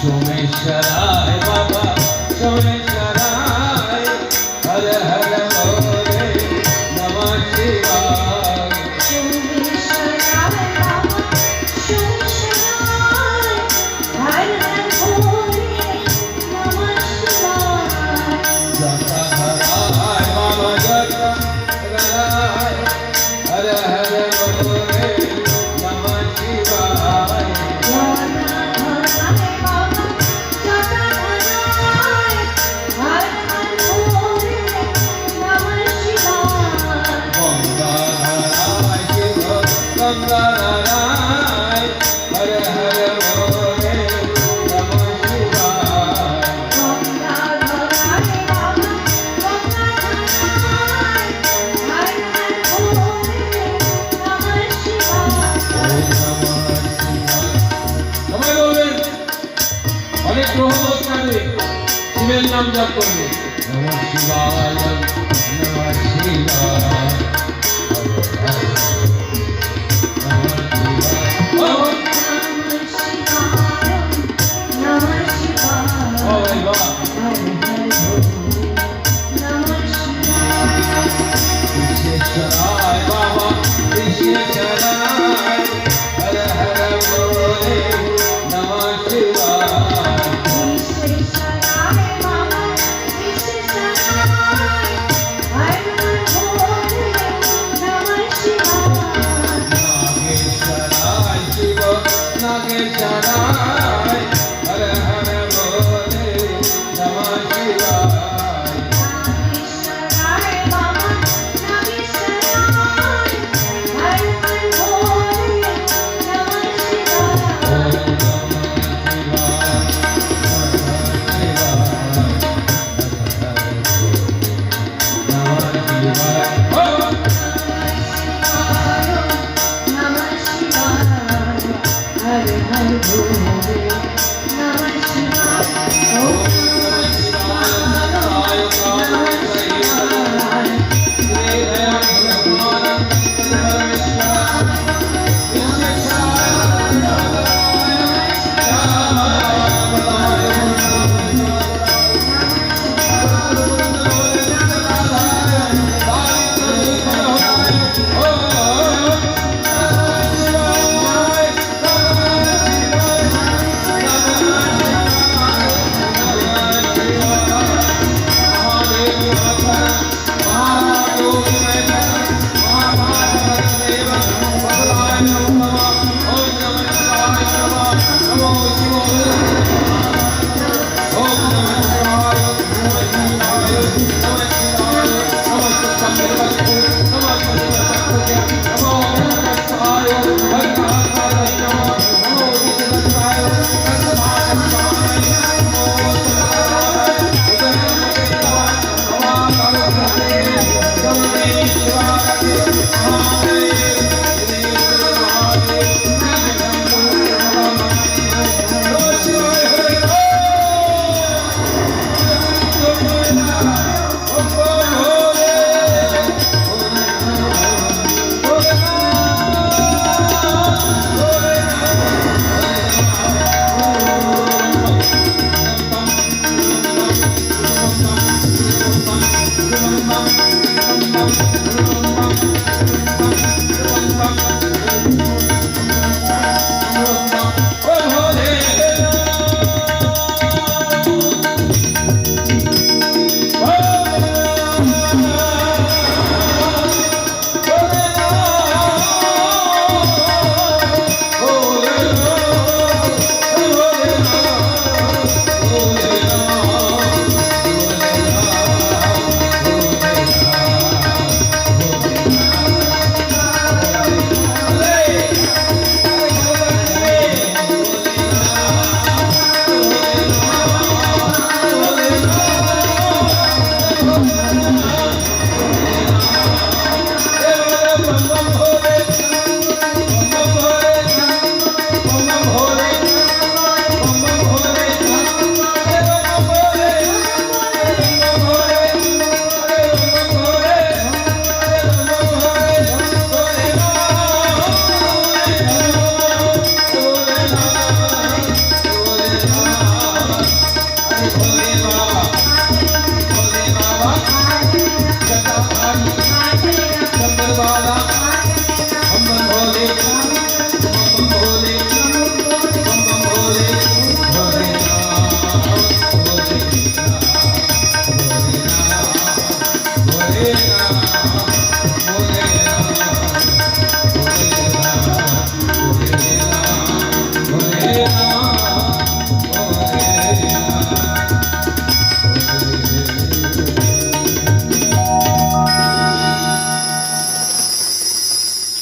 सोमेश्वराय बाबा सोमेश्वराय हर हर बोले नमः शिवाय सोमेश्वराय बाबा सोमेश्वराय हर हर बोले नमः शिवाय जटाधराय बाबा जटाधराय हर हर बोले नमः शिवाय गंगाधराय हर हर बोले नमः शिवाय गंगाधराय बाबा गंगाधराय हर हर बोले नमः शिवाय সবাই বলবেন অনেক গ্রহ দোষ কাটবে শিবের নাম জপ করবে নমঃ শিবায় নমঃ শিবায় विश्वेश्वराय बाबा विश्वेश्वराय हर हर बोले नमः शिवाय विश्वेश्वराय बाबा विश्वेश्वराय हर हर बोले नमः शिवाय नागेश्वराय शिव नागेश्वराय हर हर बोले नमः शिवाय नागेश्वराय बाबा नागेश्वराय हर हर बोले नमः शिवाय नमः शिवाय हर हर बोले